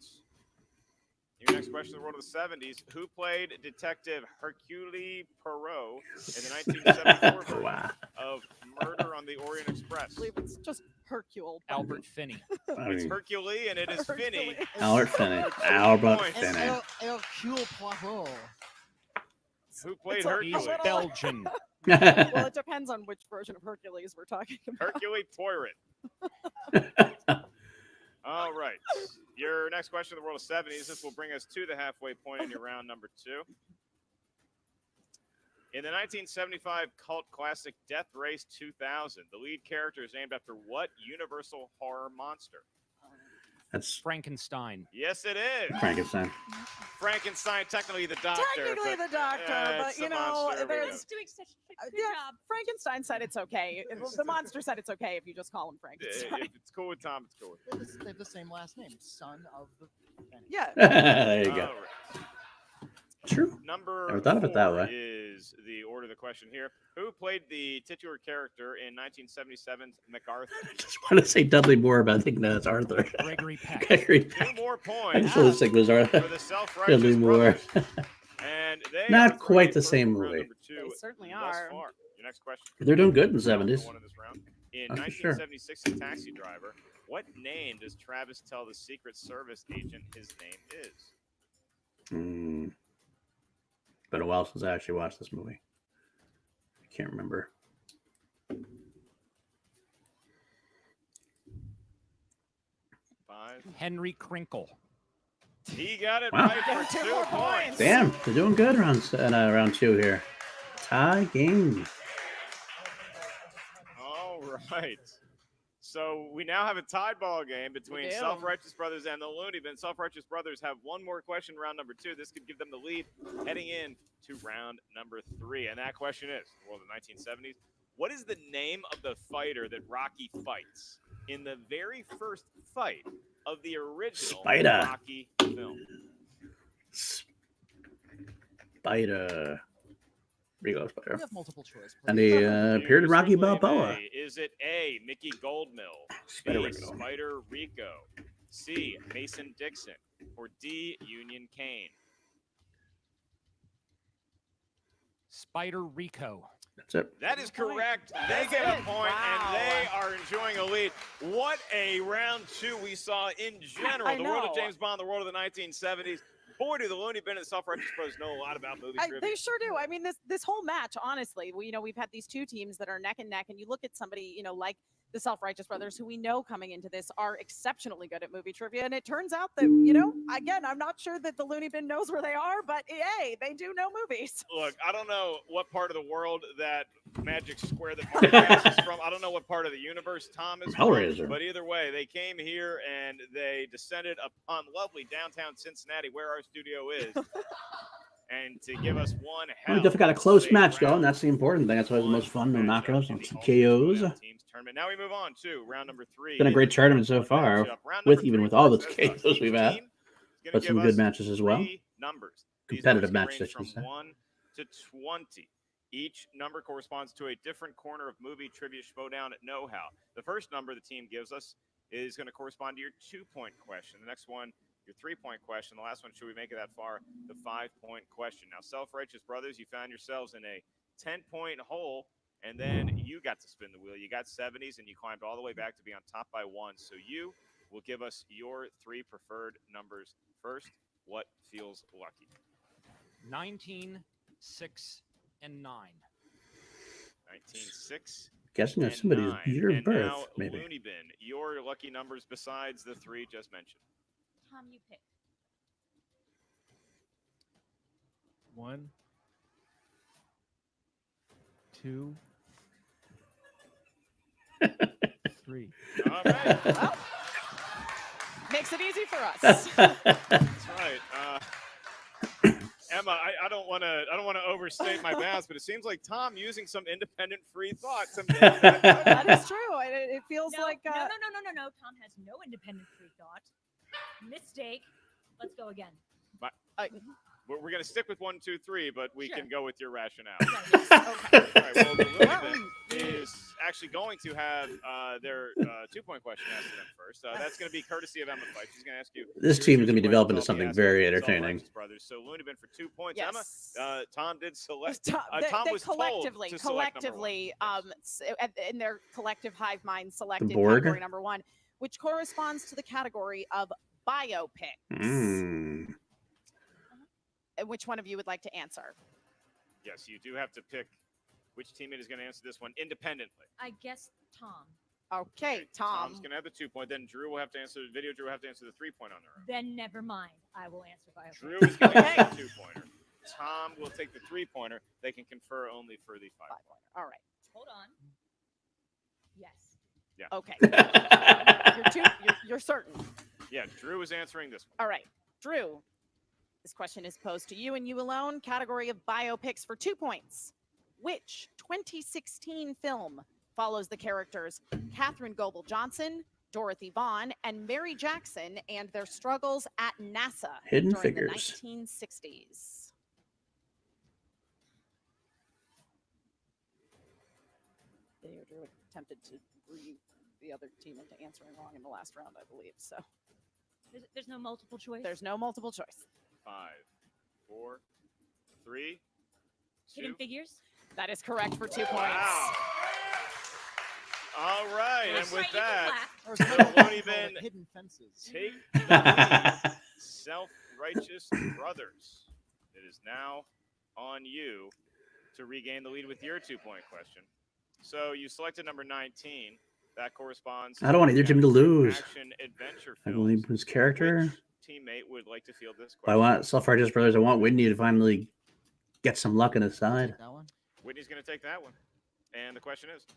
Your next question in the world of the 70s. Who played Detective Hercule Poirot in the 1974 version Wow. of Murder on the Orient Express? I believe it's just Hercule. Albert Finney. I It's mean, Hercule, and it is Finney. Albert Finney. Albert points. Finney. Hercule Poirot. Who played It's a Hercule? He's Belgian. Well, it depends on which version of Hercules we're talking about. Hercule Poirot. All right. Your next question in the world of 70s. This will bring us to the halfway point in your round number 2. In the 1975 cult classic Death Race 2000, the lead character is named after what Universal horror monster? That's Frankenstein. Yes, it is. Frankenstein. Frankenstein, technically the doctor. Technically but, the doctor, but it's you the know, monster. We there's know. Doing such a good yeah, job. Frankenstein said it's okay. The monster said it's okay if you just call him If Frankenstein. it's cool with Tom, it's cool with They have the same last name. Son of the. Yeah. There you All go. right. True. Number Never thought of it that 4 way. is the order of the question here. Who played the titular character in 1977's MacArthur? I just want to say Dudley Moore, but I think that's Arthur. Gregory Peck. Gregory 2 Peck. more I points just want to say it was for Arthur. the Self-Righteous Dudley Moore. Brothers. And they Not are quite the first same in round movie. number 2 They certainly thus are. far. Your next question. They're doing good in the Round 70s. one in this round. In That's for sure. 1976, in Taxi Driver, what name does Travis tell the Secret Service agent his name is? Hmm. Been a while since I actually watched this movie. I can't remember. Five. Henry Crinkle. He got it Wow. right for 2 more points. points. Damn, they're doing good round 2 here. Tie game. All right. So we now have a tied ball game between do. Self-Righteous Brothers and the Looney Bin. Self-Righteous Brothers have one more question, round number 2. This could give them the lead heading in to round number 3. And that question is, well, the 1970s, what is the name of the fighter that Rocky fights in the very first fight of the original Spider. Rocky film? Spider. Rigo We Spider. have multiple choice. And please. he appeared in Rocky You certainly Balboa. may. Is it A, Mickey Goldmill, Spider B, Rico. Spider Rico, C, Mason Dixon, or D, Union Kane? Spider Rico. That's it. That is Good point. correct. They That's get a it. point, Wow. and they are enjoying a lead. What a round 2 we saw in general. I The world of know. James Bond, the world of the 1970s. Boy, do the Looney Bin and Self-Righteous Brothers know a lot about movie trivia. They sure do. I mean, this whole match, honestly, we've had these 2 teams that are neck and neck, and you look at somebody, like the Self-Righteous Brothers, who we know coming into this are exceptionally good at movie trivia, and it turns out that, again, I'm not sure that the Looney Bin knows where they are, but hey, they do know movies. Look, I don't know what part of the world that Magic Square that Mark Grant is from. I don't know what part of the universe Tom is from. Hellraiser. But either way, they came here and they descended upon lovely downtown Cincinnati, where our studio is, and to give us one hell. We definitely got a close of a match going. round That's the important thing. That's why it's the most fun. No matchup knockouts, in no the KOs. Ultimate Teams tournament. Now we move on to round number 3. Been a great It is tournament so one far, matchup. Round with number even 3 with all for the us, KOs each we've had. team is gonna But some give good us matches as well. 3 numbers. These competitive numbers match, can range I should from say. 1 to 20. Each number corresponds to a different corner of movie trivia Schmoedown know-how. The first number the team gives us is going to correspond to your 2-point question. The next one, your 3-point question. The last one, should we make it that far, the 5-point question. Now, Self-Righteous Brothers, you found yourselves in a 10-point hole, and then you got to spin the wheel. You got 70s, and you climbed all the way back to be on top by 1. So you will give us your 3 preferred numbers first. What feels lucky? 19, 6, and 9. 19, 6, Guessing and that's somebody's 9. year of And birth, now, maybe. Looney Bin, your lucky numbers besides the 3 just mentioned. Tom, you pick. 1, 2, 3. All right. Well, makes it easy for us. That's right. Emma, I don't want to overstate my math, but it seems like Tom using some independent free thought to make that. That is true. It feels No, like no. Tom has no independent free thought. Mistake. Let's go again. We're going to stick with 1, 2, 3, but we Sure. can go with your rationale. Yes, okay. All right, well, the Looney Bin is actually going to have their 2-point question asked to them first. That's going to be courtesy of Emma Fife. She's going to ask you. This your team is going to be questions. developing I'll into something asking very Self-Righteous entertaining. Brothers. So Looney Bin for 2 points. Yes. Emma, Tom did select. Tom, Tom they was collectively, told to select number 1. in their collective hive mind, selected Borg? category number 1, which corresponds to the category of biopics. Mm. And which one of you would like to answer? Yes, you do have to pick which teammate is going to answer this one independently. I guess Tom. Okay, Tom. Tom's going to have the 2-point. Then Drew will have to answer. Drew will have to answer the 3-point on their own. Then never mind. I will answer biopic. Drew is going to answer the 2-pointer. Tom will take the 3-pointer. They can confer only for the 5-pointer. All right. Hold on. Yes. Yeah. Okay. You're certain. Yeah, Drew is answering this one. All right. Drew, this question is posed to you and you alone. Category of biopics for 2 points. Which 2016 film follows the characters Katherine Goebel Johnson, Dorothy Vaughan, and Mary Jackson and their struggles at NASA Hidden during Figures. the 1960s? Drew attempted to breathe the other team into answering wrong in the last round, I believe. So There's no multiple choice. there's no multiple choice. 5, 4, 3, 2. Hidden Figures. That is correct for 2 points. Wow. All right, That's and with right, that, you can There's the one Looney called Bin Hidden Fences. take the lead. Self-Righteous Brothers. It is now on you to regain the lead with your 2-point question. So you selected number 19. That corresponds. I don't want either team to lose. Action adventure I films. believe his character. Which teammate would like to field this I question? want Self-Righteous Brothers. I want Whitney to finally get some luck on his side. That one? Whitney's going to take that one. And the question is,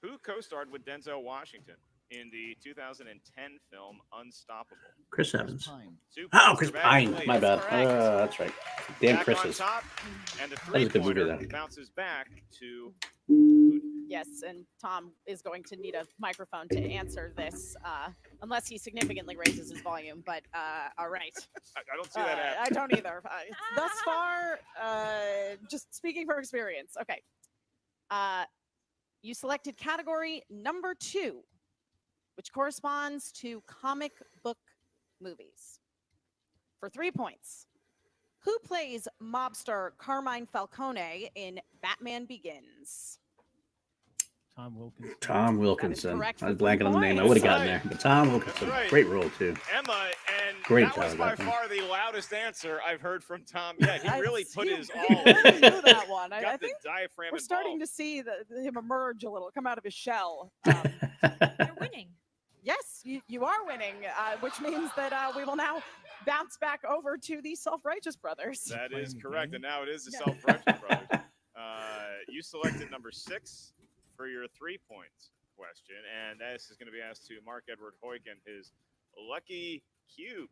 who co-starred with Denzel Washington in the 2010 film Unstoppable? Chris Evans. Pine. Super Oh, Mr. Chris Bag Pine. Lady. My bad. correct. That's right. Damn Back on Chris's. top, and the was a good movie, 3-pointer though. bounces back to Yes, and Tom is going to need a microphone to answer this, unless he significantly raises his volume. But all right, I don't see that I don't either. Thus far, just speaking from experience. Okay, you selected category number 2, which corresponds to comic book movies. For 3 points, who plays mobster Carmine Falcone in Batman Begins? Tom Wilkinson. Tom Wilkinson. correct I was for blanking on the name. I points. would have gotten That's there. But Tom Wilkinson. right. Great role, too. Emma, and Great that was job, by Batman. far the loudest answer I've heard from Tom yet. He really put He his really all. knew that one. I Got the think diaphragm we're starting involved. to see him emerge a little, come out of his shell. You're winning. Yes, you are winning, which means that we will now bounce back over to the Self-Righteous Brothers. That is Playing the correct, game? and now it is the No. Self-Righteous Brothers. You selected number 6 for your 3-point question, and this is going to be asked to Mark Edward Hoyk and his Lucky Cube.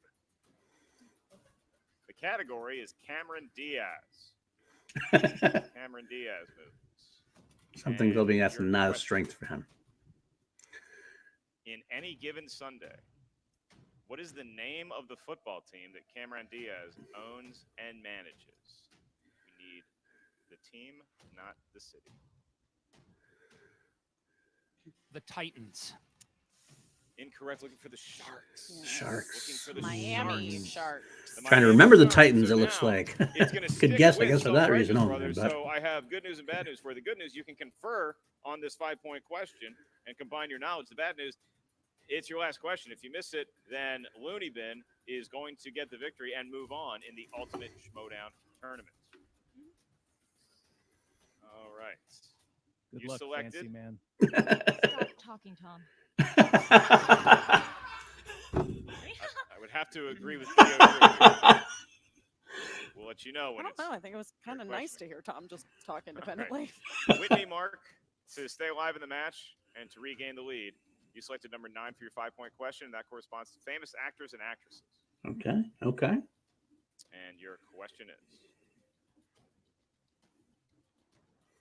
The category is Cameron Diaz. Cameron Diaz movies. Something they'll be And asking your not a question. strength for him. In any given Sunday, What is the name of the football team that Cameron Diaz owns and manages? We need the team, not the city. The Titans. Incorrect. Looking for the Sharks. Sharks. Looking for the Miami Sharks. Sharks. The Trying to Miami remember the Sharks. Titans, So it looks now like. it's going to Could stick guess, I with guess, for that Self-Righteous reason only. Brothers. But So I have good news and bad news for you. The good news, you can confer on this 5-point question and combine your knowledge. The bad news, it's your last question. If you miss it, then Looney Bin is going to get the victory and move on in the Ultimate Schmoedown tournament. All right. Good You luck, selected. fancy man. Stop talking, Tom. I would have to agree with Theo. We'll let you know I when don't know. I think it was kind of nice to hear Tom just talk independently. Whitney Mark, to stay alive in the match and to regain the lead, you selected number 9 for your 5-point question. That corresponds to famous actors and actresses. Okay. And your question is,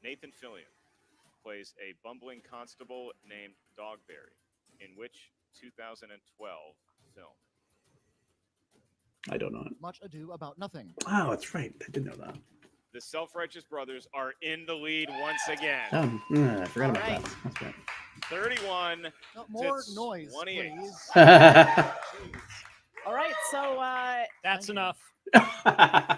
Nathan Fillion plays a bumbling constable named Dogberry in which 2012 film? I don't know it. Much Ado About Nothing. Oh, that's right. I did know that. The Self-Righteous Brothers are in the lead once again. Oh, yeah, I forgot All about right. that. That's right. 31 More to noise, 28. please. All right, so That's enough.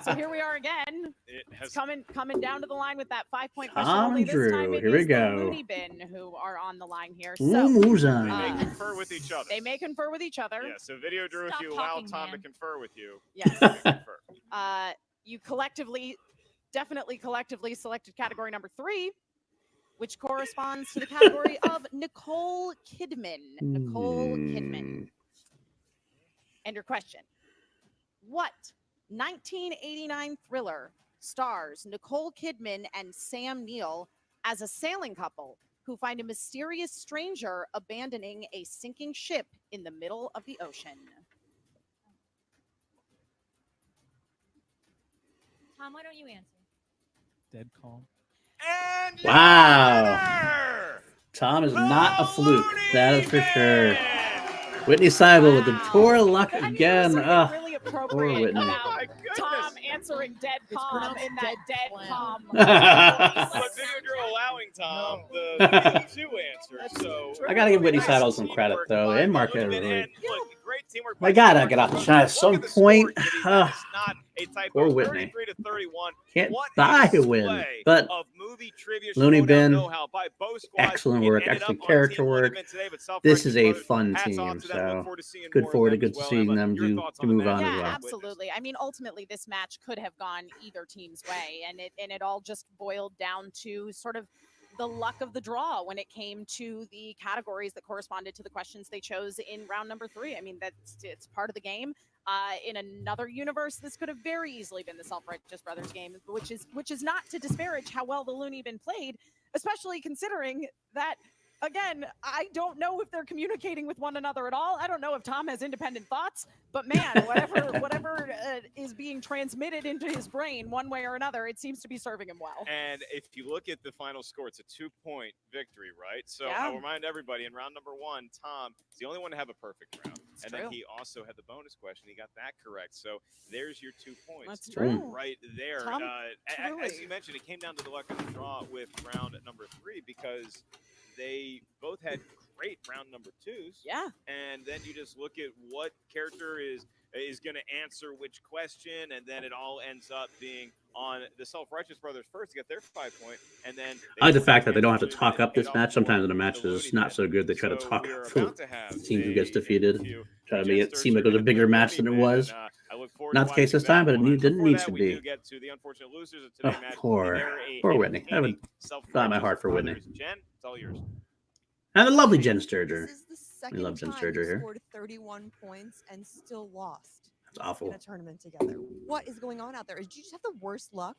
so here we are again. It It's has coming down to the line with that 5-point question. Tom Only and this time Drew, it here we is go. the Looney Bin who are on the line here. Ooh, So moves they on. may confer with each other. they may confer with each other. Yeah, so Video Drew, Stop if you allow talking, Tom to man. confer with you, Yes. you may confer. You definitely collectively selected category number 3, which corresponds to the category of Nicole Kidman. Nicole Kidman. And your question: what 1989 thriller stars Nicole Kidman and Sam Neill as a sailing couple who find a mysterious stranger abandoning a sinking ship in the middle of the ocean? Tom, why don't you answer? Dead calm. And Wow. winner, Tom is the not a fluke. That is for sure. Looney Whitney Seibel with the Wow. poor luck I knew again. there was something really appropriate Whitney. Oh about my goodness. Tom answering dead It's calm pronounced in that dead dead clam. calm. But Video Drew allowing Tom the field 2 answer. So I gotta give Whitney nice Seibel some credit, teamwork though, by and Mark Looney Bin. Edwards. And look, great teamwork. I by gotta Mark get off the Edwards. shot at Look some at the score, point. Kitty. That is not a typo. Poor Whitney. 33 to 31. Can't What buy a a win, display but of movie trivia Looney Schmoedown Bin, know-how by both squads. excellent It work, ended excellent up on character Team Looney work. Bin today, but This is a Self-Righteous fun Brothers, hats team, off to them. so Look forward to seeing good more forward of to them good as well. seeing Emma, them your do thoughts to on the move match on as Yeah, well. absolutely. I mean, ultimately, this match could have gone either team's way, and it all just boiled down to sort of the luck of the draw when it came to the categories that corresponded to the questions they chose in round number 3. I mean, it's part of the game. In another universe, this could have very easily been the Self-Righteous Brothers game, which is not to disparage how well the Looney Bin played, especially considering that, again, I don't know if they're communicating with one another at all. I don't know if Tom has independent thoughts, but man, whatever is being transmitted into his brain one way or another, it seems to be serving him well. And if you look at the final score, it's a 2-point victory, right? So Yeah. I'll remind everybody, in round number 1, Tom is the only one to have a perfect round. That's Then true. he also had the bonus question. He got that correct. So there's your 2 points. That's true. Right there. Tom, As truly. you mentioned, it came down to the luck of the draw with round number 3 because they both had great round number 2s. Yeah. And then you just look at what character is going to answer which question, and then it all ends up being on the Self-Righteous Brothers first to get their 5-point, and then I like the fact that they don't have to talk up this match. Sometimes in a match is not so good, they try to talk up the team who gets defeated, try to make it seem like it was a bigger match than it was. Not the case this time, but it didn't need to be. Oh, poor Whitney. I would thought my heart for Whitney. Jen, it's all yours. And the lovely Jen Sturger. This is the We second love Jen time Sturger you here. scored 31 points and still lost That's awful. in a tournament together. What is going on out there? Did you just have the worst luck?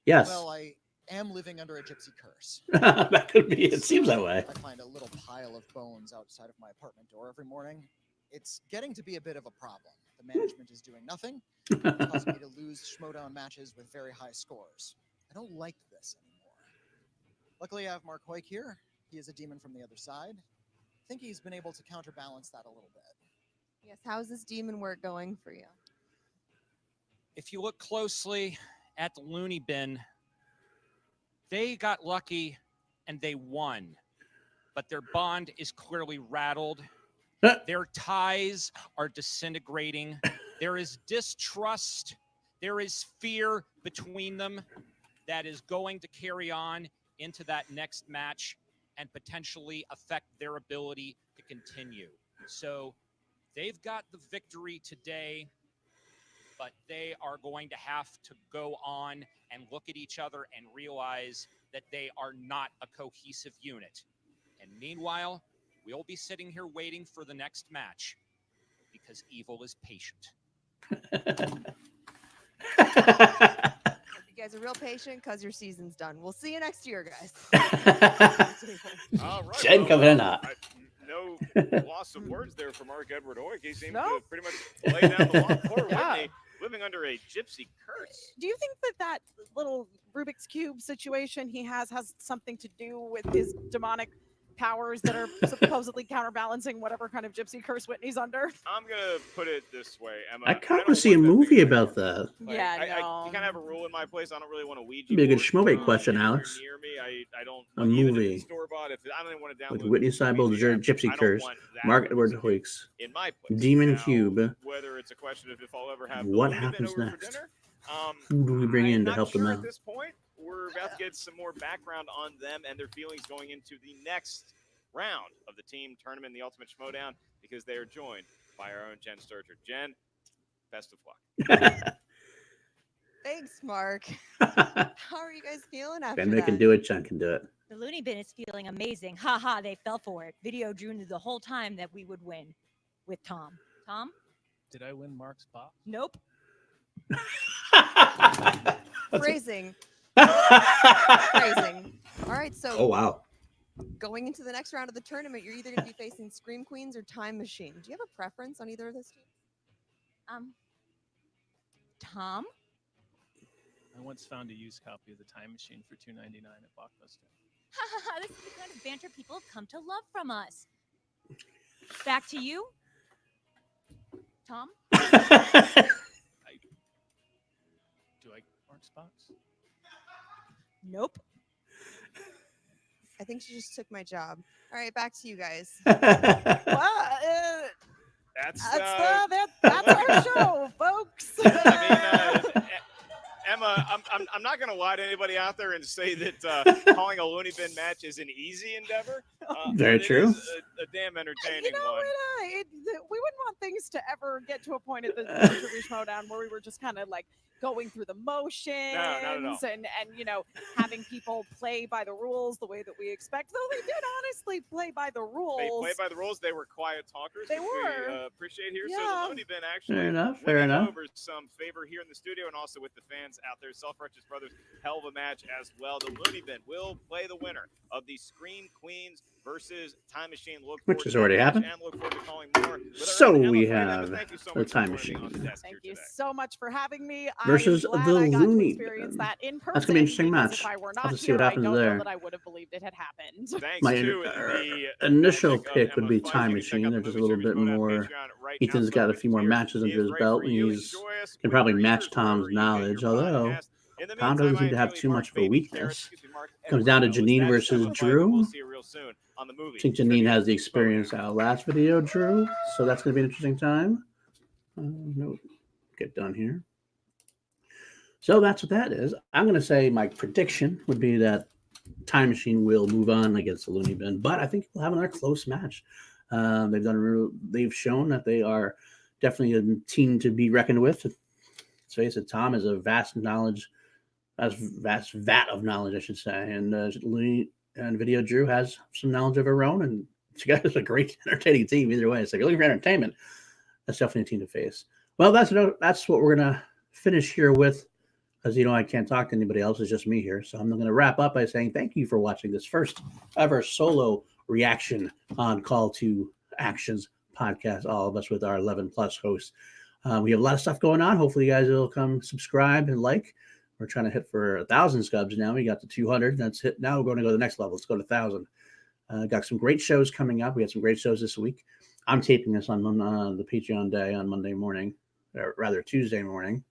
Yes. Well, I am living under a gypsy curse. That could be. It seems that way. I find a little pile of bones outside of my apartment door every morning. It's getting to be a bit of a problem. The management is doing nothing, causing me to lose Schmoedown matches with very high scores. I don't like this anymore. Luckily, I have Mark Hoyk here. He is a demon from the other side. I think he's been able to counterbalance that a little bit. Yes, how's this demon work going for you? If you look closely at the Looney bin, they got lucky and they won, but their bond is clearly rattled. Their ties are disintegrating. There is distrust. There is fear between them that is going to carry on into that next match and potentially affect their ability to continue. So they've got the victory today, but they are going to have to go on and look at each other and realize that they are not a cohesive unit. And meanwhile, we'll be sitting here waiting for the next match because evil is patient. You guys are real patient because your season's done. We'll see you next year, guys. All right. Jen coming in hot. No loss of words there from Mark Edward Oik. He seemed to pretty much lay down the law for Whitney, living under a gypsy curse. Do you think that little Rubik's Cube situation he has something to do with his demonic powers that are supposedly counterbalancing whatever kind of gypsy curse Whitney's under? I'm going to put it this way, Emma. I kind of want to see a movie about that. Like, Yeah, I kind of have a rule in my place. I don't really want to Ouija It'd be a good board Schmoedown question, Alex. near me. I don't A even movie. store-bought. I don't even want to download With Whitney Seibel's Gypsy Curse, Mark Edward Hoyks, in my place. Demon Now, Cube. Whether it's a question of if I'll ever have What the Looney bin happens over for next? dinner, Who do we bring in to not help them sure out? At this point, we're about to get some more background on them and their feelings going into the next round of the team tournament, the Ultimate Schmoedown, because they are joined by our own Jen Sturger. Jen, best of luck. Thanks, Mark. How are you guys feeling after Ben that? can do it. Jen can do it. The Looney bin is feeling amazing. Ha ha, they fell for it. Video drew the whole time that we would win with Tom. Tom? Did I win Mark's box? Nope. Phrasing. Phrasing. All right, so Oh, wow. going into the next round of the tournament, you're either going to be facing Scream Queens or Time Machine. Do you have a preference on either of those teams? Tom? I once found a used copy of The Time Machine for $2.99 at Blockbuster. Ha ha ha, this is the kind of banter people have come to love from us. Back to you. Tom? Do I Mark's box? Nope. I think she just took my job. All right, back to you guys. That's our show, folks. I mean, Emma, I'm not going to lie to anybody out there and say that calling a Looney Bin match is an easy endeavor. Very true. It is a damn entertaining one. We wouldn't want things to ever get to a point at the Schmoedown where we were just kind of like going through the motions and having people play by the rules the way that we expect. Though they did honestly play by the rules. They played by the rules. They were quiet talkers. They which were. We appreciate here. Yeah. So the Looney Bin actually Fair winning enough. over some favor here in the studio and also with the fans out there. Self-Righteous Brothers, hell of a match as well. The Looney Bin will play the winner of the Scream Queens versus Time Machine. Which has already happened. And look forward to calling more. So we have the Time Machine Thank you so much for having me. versus I'm glad the I got to Looney experience Bin. that in person. That's gonna be an interesting because match. If I were I'll not have to see what here, happens I don't there. know that I would have believed it had happened. Thanks My to the initial magic of pick would Emma be Fudge. Time You can check Machine. out They're the just a Movie little bit Series Mode on more. Patreon right now. Ethan's got a few more matches under his belt, and he's can probably match Tom's knowledge. Although Tom doesn't seem to have too much of a weakness. Comes down to Janine versus Drew. I think Janine has the experience out of last video, Drew. So that's going to be an interesting time. No, get done here. So that's what that is. I'm going to say my prediction would be that Time Machine will move on against the Looney Bin, but I think we'll have another close match. They've shown that they are definitely a team to be reckoned with. Let's face it, Tom has a vast vat of knowledge, I should say, and Looney and Video Drew has some knowledge of her own, and together it's a great, entertaining team. Either way, so if you're looking for entertainment, that's definitely a team to face. Well, that's what we're gonna finish here with. As you know, I can't talk to anybody else. It's just me here. So I'm going to wrap up by saying thank you for watching this first ever solo reaction on Call to Actions podcast, all of us with our 11 plus hosts. We have a lot of stuff going on. Hopefully you guys will come subscribe and like. We're trying to hit for 1,000 subs now. We got to 200. That's hit. Now we're going to go to the next level. Let's go to 1,000. Got some great shows coming up. We had some great shows this week. I'm taping this on the Patreon day on Monday morning, or rather Tuesday morning.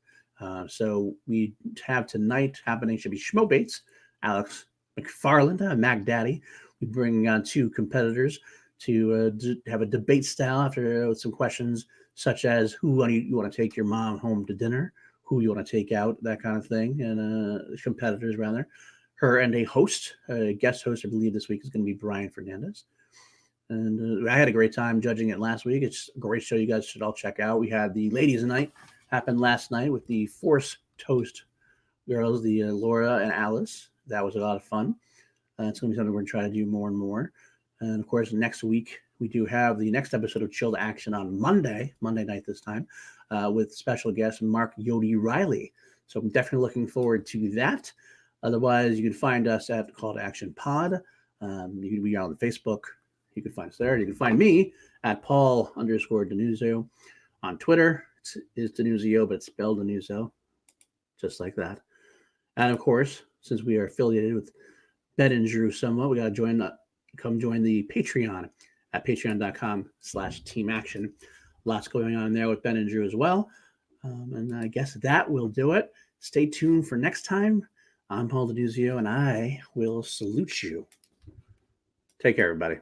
So we have tonight happening should be Schmo Bates, Alex McFarland, Mac Daddy. We bring on two competitors to have a debate style after some questions such as who you want to take your mom home to dinner, who you want to take out, that kind of thing, and competitors rather. Her and a host, a guest host, I believe this week is going to be Brian Fernandez. And I had a great time judging it last week. It's a great show you guys should all check out. We had the ladies' night happen last night with the Force Toast girls, the Laura and Alice. That was a lot of fun. It's going to be something we're going to try to do more and more. And of course, next week, we do have the next episode of Chilled Action on Monday night this time, with special guest Mark Yodi Riley. So I'm definitely looking forward to that. Otherwise, you can find us at Call to Action Pod. We are on Facebook. You can find us there. You can find me at Paul_Denuzio on Twitter. It's Denuzio, but it's spelled Denuzio, just like that. And of course, since we are affiliated with Ben and Drew somewhat, we got to come join the Patreon at patreon.com/teamaction. Lots going on there with Ben and Drew as well. And I guess that will do it. Stay tuned for next time. I'm Paul Denuzio, and I will salute you. Take care, everybody.